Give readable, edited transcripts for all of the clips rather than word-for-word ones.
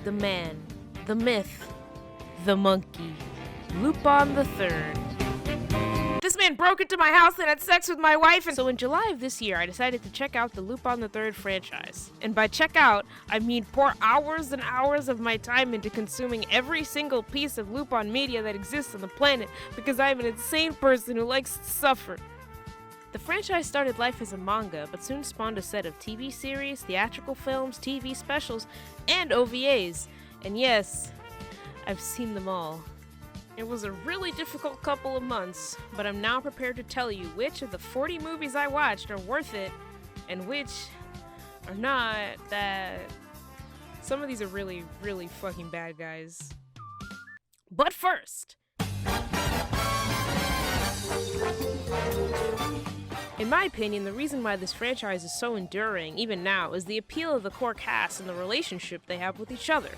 the man, the myth, the monkey, Lupin the Third. This man broke into my house and had sex with my wife, and so in July of this year, I decided to check out the Lupin the Third franchise. And by check out, I mean pour hours and hours of my time into consuming every single piece of Lupin media that exists on the planet, because I am an insane person who likes to suffer. The franchise started life as a manga, but soon spawned a set of TV series, theatrical films, TV specials, and OVAs. And yes, I've seen them all. It was a really difficult couple of months, but I'm now prepared to tell you which of the 40 movies I watched are worth it, and which are not. That some of these are really, really fucking bad, guys. But first, in my opinion, the reason why this franchise is so enduring, even now, is the appeal of the core cast and the relationship they have with each other.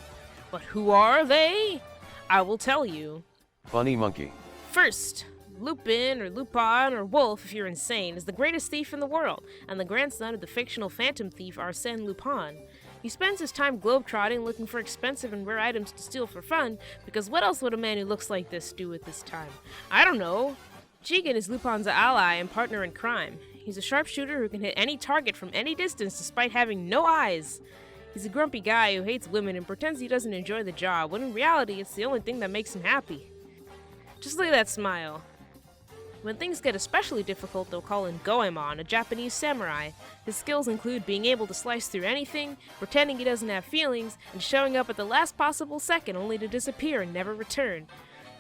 But who are they? I will tell you. Funny monkey. First, Lupin, or Lupin, or Wolf if you're insane, is the greatest thief in the world, and the grandson of the fictional phantom thief Arsène Lupin. He spends his time globetrotting looking for expensive and rare items to steal for fun, because what else would a man who looks like this do at this time? I don't know. Jigen is Lupin's ally and partner in crime. He's a sharpshooter who can hit any target from any distance despite having no eyes. He's a grumpy guy who hates women and pretends he doesn't enjoy the job, when in reality it's the only thing that makes him happy. Just look at that smile. When things get especially difficult, they'll call in Goemon, a Japanese samurai. His skills include being able to slice through anything, pretending he doesn't have feelings, and showing up at the last possible second only to disappear and never return.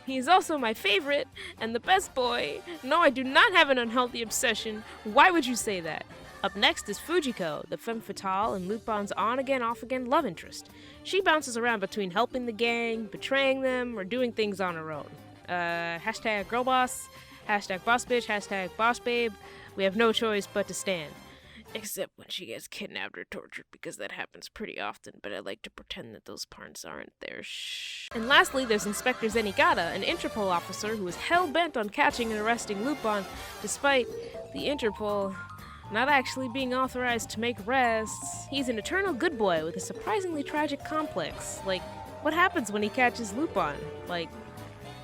He is also my favorite, and the best boy. No, I do not have an unhealthy obsession. Why would you say that? Up next is Fujiko, the femme fatale and Lupin's on-again, off-again love interest. She bounces around between helping the gang, betraying them, or doing things on her own. Hashtag girlboss, hashtag boss bitch, hashtag boss babe. We have no choice but to stand. Except when she gets kidnapped or tortured, because that happens pretty often, but I like to pretend that those parts aren't there. Shh. And lastly, there's Inspector Zenigata, an Interpol officer who is hell-bent on catching and arresting Lupin, despite the Interpol not actually being authorized to make arrests. He's an eternal good boy with a surprisingly tragic complex. Like, what happens when he catches Lupin? Like,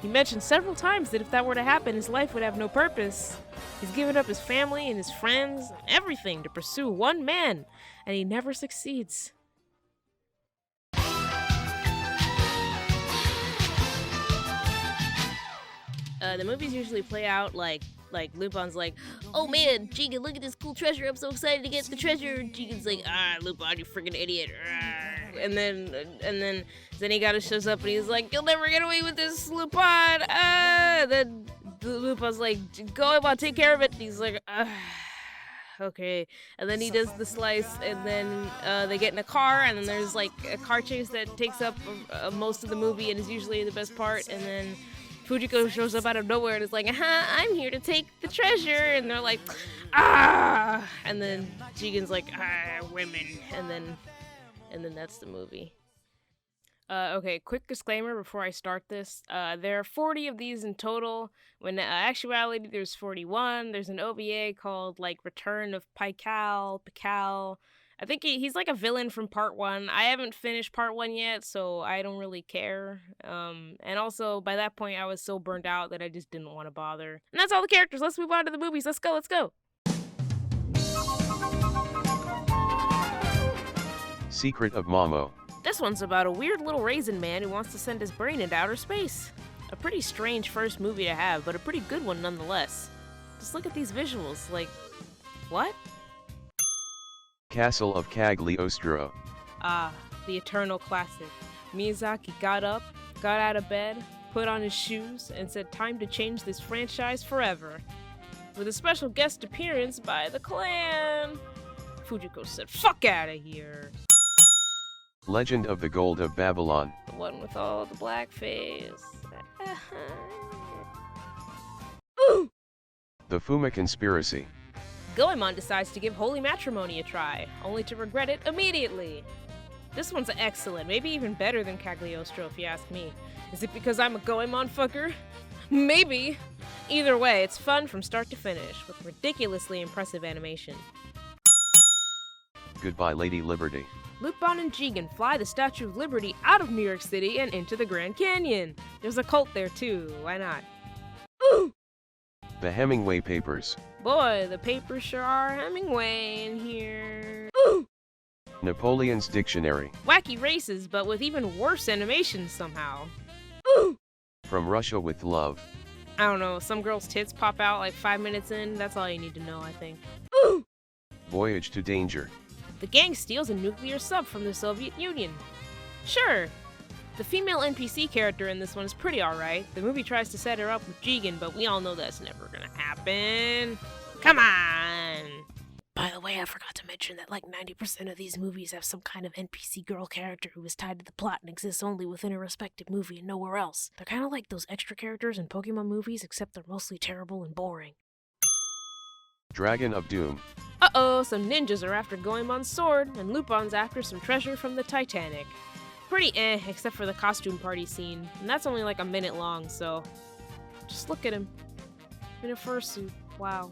he mentioned several times that if that were to happen, his life would have no purpose. He's given up his family and his friends, and everything to pursue one man, and he never succeeds. The movies usually play out like Lupin's like, oh man, Jigen, look at this cool treasure, I'm so excited to get the treasure. Jigen's like, Lupin, you freaking idiot. And then Zenigata shows up and he's like, you'll never get away with this, Lupin. Then Lupin's like, go on, take care of it. And he's like, okay. And then he does the slice, and then they get in a car, and then there's like a car chase that takes up most of the movie and is usually the best part. And then Fujiko shows up out of nowhere and is like, I'm here to take the treasure. And they're like, and then Jigen's like, women. And then that's the movie. Okay, quick disclaimer before I start this. There are 40 of these in total, when in actuality there's 41. There's an OVA called, like, Return of Pikal. I think he's like a villain from part 1. I haven't finished part 1 yet, so I don't really care. And also, by that point, I was so burned out that I just didn't want to bother. And that's all the characters. Let's move on to the movies. Let's go. Secret of Momo. This one's about a weird little raisin man who wants to send his brain into outer space. A pretty strange first movie to have, but a pretty good one nonetheless. Just look at these visuals, like, what? Castle of Cagliostro. The eternal classic. Miyazaki got up, got out of bed, put on his shoes, and said time to change this franchise forever. With a special guest appearance by the clan. Fujiko said, fuck outta here. Legend of the Gold of Babylon. The one with all the blackface. The Fuma Conspiracy. Goemon decides to give holy matrimony a try, only to regret it immediately. This one's excellent, maybe even better than Cagliostro if you ask me. Is it because I'm a Goemon fucker? Maybe. Either way, it's fun from start to finish, with ridiculously impressive animation. Goodbye Lady Liberty. Lupin and Jigen fly the Statue of Liberty out of New York City and into the Grand Canyon. There's a cult there too, why not? The Hemingway Papers. Boy, the papers sure are Hemingway in here. Napoleon's Dictionary. Wacky races, but with even worse animations somehow. From Russia with Love. I don't know, some girl's tits pop out like 5 minutes in, that's all you need to know, I think. Voyage to Danger. The gang steals a nuclear sub from the Soviet Union. Sure. The female NPC character in this one is pretty alright. The movie tries to set her up with Jigen, but we all know that's never gonna happen. Come on! By the way, I forgot to mention that like 90% of these movies have some kind of NPC girl character who is tied to the plot and exists only within a respective movie and nowhere else. They're kind of like those extra characters in Pokemon movies, except they're mostly terrible and boring. Dragon of Doom. Uh-oh, some ninjas are after Goemon's sword, and Lupin's after some treasure from the Titanic. Pretty except for the costume party scene, and that's only like a minute long, so just look at him. In a fursuit, wow.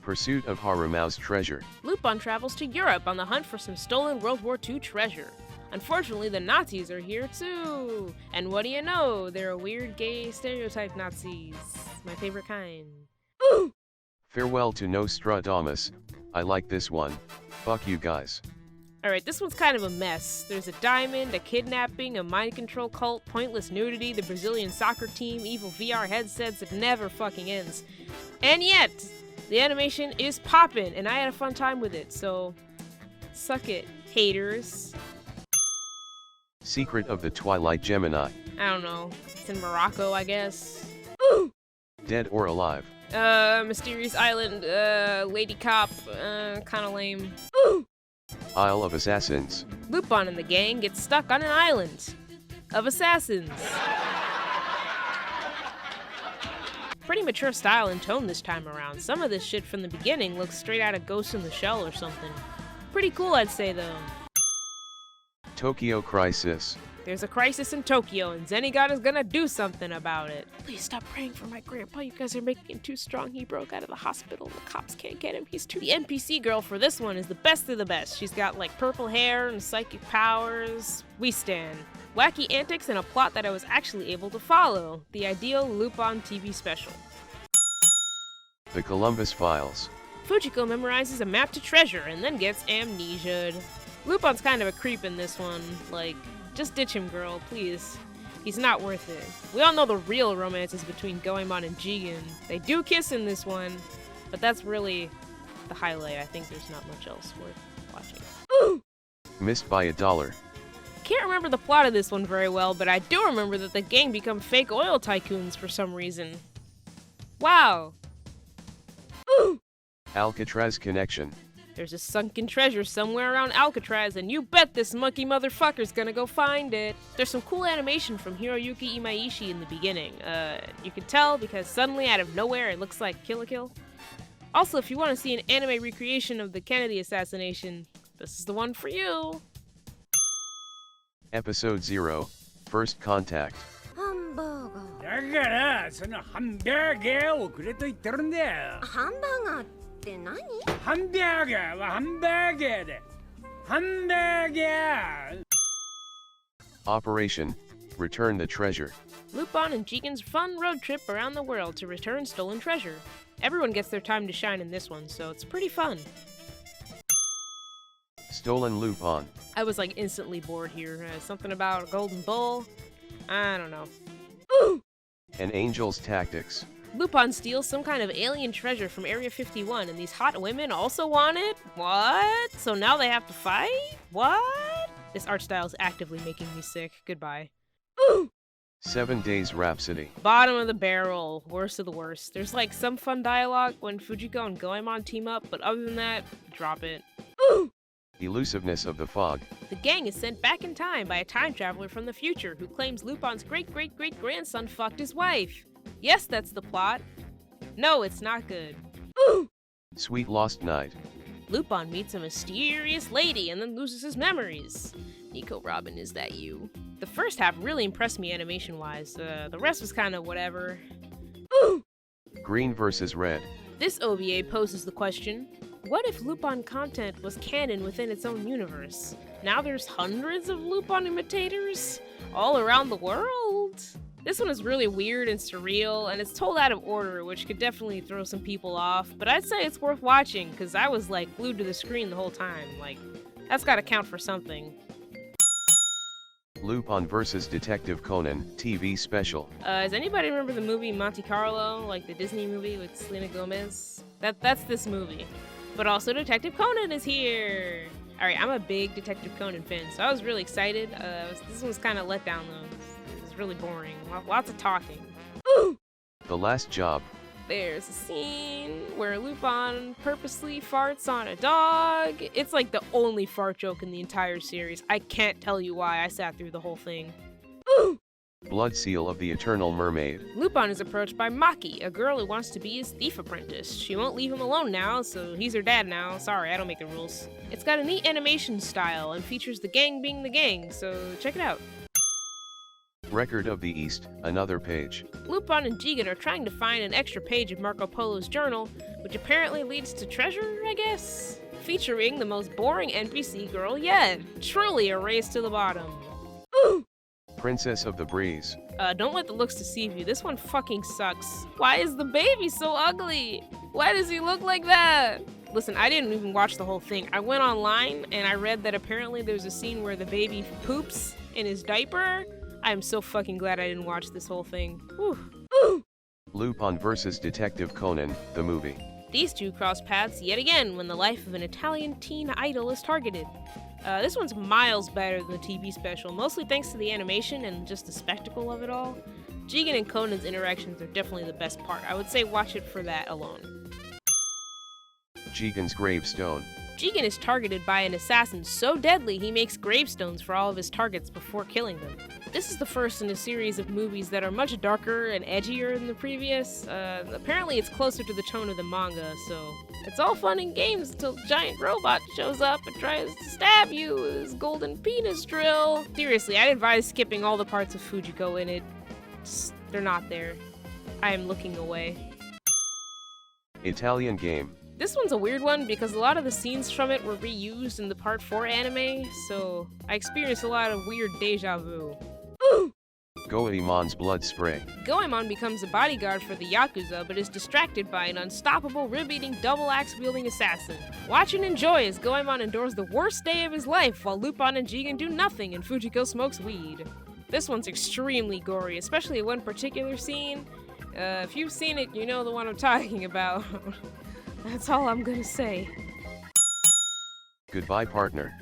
Pursuit of Harumau's treasure. Lupin travels to Europe on the hunt for some stolen World War II treasure. Unfortunately, the Nazis are here too! And what do you know, they're a weird gay stereotype Nazis. My favorite kind. Farewell to Nostradamus. I like this one. Fuck you guys. Alright, this one's kind of a mess. There's a diamond, a kidnapping, a mind control cult, pointless nudity, the Brazilian soccer team, evil VR headsets, it never fucking ends. And yet, the animation is poppin', and I had a fun time with it, so suck it, haters. Secret of the Twilight Gemini. I don't know. It's in Morocco, I guess. Dead or Alive. Mysterious Island, Lady Cop, kinda lame. Isle of Assassins. Lupin and the gang get stuck on an island of assassins. Pretty mature style and tone this time around. Some of this shit from the beginning looks straight out of Ghost in the Shell or something. Pretty cool, I'd say, though. Tokyo Crisis. There's a crisis in Tokyo, and Zenigata is gonna do something about it. Please stop praying for my grandpa. You guys are making him too strong. He broke out of the hospital. The cops can't get him. He's too... The NPC girl for this one is the best of the best. She's got, like, purple hair and psychic powers. We stand. Wacky antics and a plot that I was actually able to follow. The ideal Lupin TV special. The Columbus Files. Fujiko memorizes a map to treasure and then gets amnesia'd. Lupin's kind of a creep in this one. Like, just ditch him, girl, please. He's not worth it. We all know the real romance is between Goemon and Jigen. They do kiss in this one, but that's really the highlight. I think there's not much else worth watching. Missed by $1. Can't remember the plot of this one very well, but I do remember that the gang become fake oil tycoons for some reason. Wow. Alcatraz Connection. There's a sunken treasure somewhere around Alcatraz, and you bet this monkey motherfucker's gonna go find it. There's some cool animation from Hiroyuki Imaishi in the beginning. You can tell because suddenly out of nowhere it looks like Kill la Kill. Also, if you want to see an anime recreation of the Kennedy assassination, this is the one for you. Episode 0, First Contact. だからそのハンバーガーをくれと言ってるんだよ。ハンバーガーって何？ハンバーガーはハンバーガーで。ハンバーガー。Operation, Return the Treasure. Lupin and Jigen's fun road trip around the world to return stolen treasure. Everyone gets their time to shine in this one, so it's pretty fun. Stolen Lupin. I was like instantly bored here. Something about a golden bull? I don't know. An Angel's Tactics. Lupin steals some kind of alien treasure from Area 51, and these hot women also want it? What? So now they have to fight? What? This art style is actively making me sick. Goodbye. 7 Days Rhapsody. Bottom of the barrel. Worst of the worst. There's like some fun dialogue when Fujiko and Goemon team up, but other than that, drop it. Elusiveness of the Fog. The gang is sent back in time by a time traveler from the future who claims Lupin's great-great-great-grandson fucked his wife. Yes, that's the plot. No, it's not good. Sweet Lost Night. Lupin meets a mysterious lady and then loses his memories. Nico Robin, is that you? The first half really impressed me animation-wise. The rest was kind of whatever. Green vs. Red. This OVA poses the question, What if Lupin content was canon within its own universe? Now there's hundreds of Lupin imitators all around the world? This one is really weird and surreal, and it's told out of order, which could definitely throw some people off, but I'd say it's worth watching, because I was like glued to the screen the whole time. Like, that's gotta count for something. Lupin vs. Detective Conan, TV special. Does anybody remember the movie Monte Carlo, like the Disney movie with Selena Gomez? That's this movie. But also Detective Conan is here! Alright, I'm a big Detective Conan fan, so I was really excited. This one was kind of let down though. It was really boring. Lots of talking. Ooh! The Last Job. There's a scene where Lupin purposely farts on a dog. It's like the only fart joke in the entire series. I can't tell you why I sat through the whole thing. Ooh! Blood Seal of the Eternal Mermaid. Lupin is approached by Maki, a girl who wants to be his thief apprentice. She won't leave him alone now, so he's her dad now. Sorry, I don't make the rules. It's got a neat animation style and features the gang being the gang, so check it out. Record of the East, another page. Lupin and Jigen are trying to find an extra page of Marco Polo's journal, which apparently leads to treasure, I guess? Featuring the most boring NPC girl yet. Truly a race to the bottom. Ooh! Princess of the Breeze. Don't let the looks deceive you. This one fucking sucks. Why is the baby so ugly? Why does he look like that? Listen, I didn't even watch the whole thing. I went online and I read that apparently there's a scene where the baby poops in his diaper. I'm so fucking glad I didn't watch this whole thing. Whew. Ooh. Lupin vs. Detective Conan, the movie. These two cross paths yet again when the life of an Italian teen idol is targeted. This one's miles better than the TV special, mostly thanks to the animation and just the spectacle of it all. Jigen and Conan's interactions are definitely the best part. I would say watch it for that alone. Jigen's Gravestone. Jigen is targeted by an assassin so deadly he makes gravestones for all of his targets before killing them. This is the first in a series of movies that are much darker and edgier than the previous. Apparently it's closer to the tone of the manga, so it's all fun and games until a giant robot shows up and tries to stab you with his golden penis drill. Seriously, I'd advise skipping all the parts of Fujiko in it. They're not there. I am looking away. Italian Game. This one's a weird one because a lot of the scenes from it were reused in the Part 4 anime, so I experienced a lot of weird deja vu. Ooh! Goemon's Blood Spray. Goemon becomes a bodyguard for the Yakuza, but is distracted by an unstoppable rib-eating double-axe-wielding assassin. Watch and enjoy as Goemon endures the worst day of his life while Lupin and Jigen do nothing and Fujiko smokes weed. This one's extremely gory, especially one particular scene. If you've seen it, you know the one I'm talking about. That's all I'm gonna say. Goodbye Partner.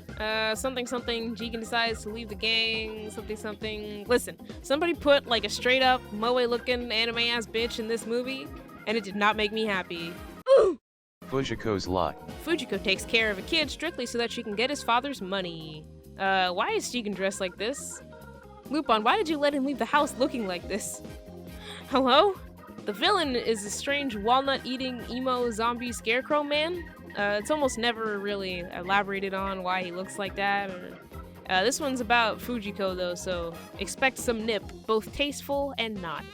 Something, Jigen decides to leave the gang, something. Listen, somebody put like a straight up moe-looking anime-ass bitch in this movie, and it did not make me happy. Ooh! Fujiko's Lot. Fujiko takes care of a kid strictly so that she can get his father's money. Why is Jigen dressed like this? Lupin, why did you let him leave the house looking like this? Hello? The villain is a strange walnut-eating emo zombie scarecrow man. It's almost never really elaborated on why he looks like that. This one's about Fujiko though, so expect some nip, both tasteful and not.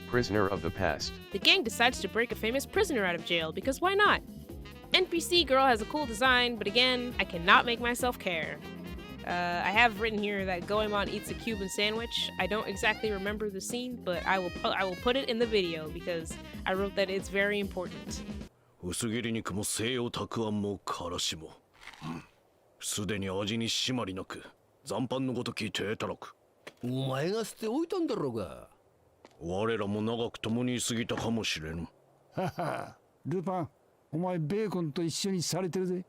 Prisoner of the Past. The gang decides to break a famous prisoner out of jail, because why not? NPC girl has a cool design, but again, I cannot make myself care. I have written here that Goemon eats a Cuban sandwich. I don't exactly remember the scene, but I will put it in the video because I wrote that it's very important. 薄切り肉も西洋たくあんもからしも。すでに味に締まりなく、残飯のごとき低たらく。お前が捨ておいたんだろうが。我らも長く共に過ぎたかもしれぬ。はは、ルパン、お前ベーコンと一緒にされてるぜ。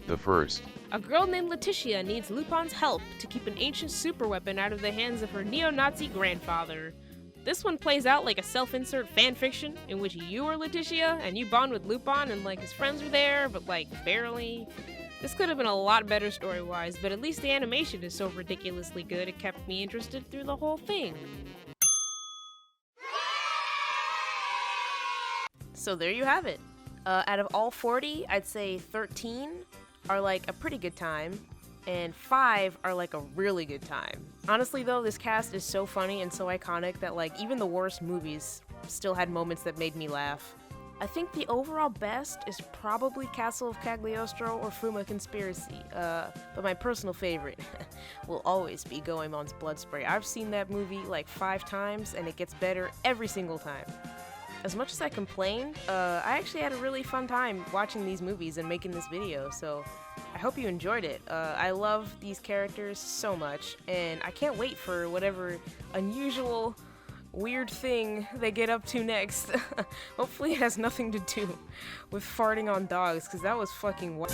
The First. A girl named Letitia needs Lupin's help to keep an ancient superweapon out of the hands of her neo-Nazi grandfather. This one plays out like a self-insert fanfiction in which you are Letitia and you bond with Lupin and like his friends are there, but like barely. This could have been a lot better story-wise, but at least the animation is so ridiculously good it kept me interested through the whole thing. So there you have it. Out of all 40, I'd say 13 are like a pretty good time, and 5 are like a really good time. Honestly though, this cast is so funny and so iconic that like even the worst movies still had moments that made me laugh. I think the overall best is probably Castle of Cagliostro or Fuma Conspiracy, but my personal favorite will always be Goemon's Blood Spray. I've seen that movie like 5 times, and it gets better every single time. As much as I complain, I actually had a really fun time watching these movies and making this video, so I hope you enjoyed it. I love these characters so much, and I can't wait for whatever unusual, weird thing they get up to next. Hopefully it has nothing to do with farting on dogs, because that was fucking wild.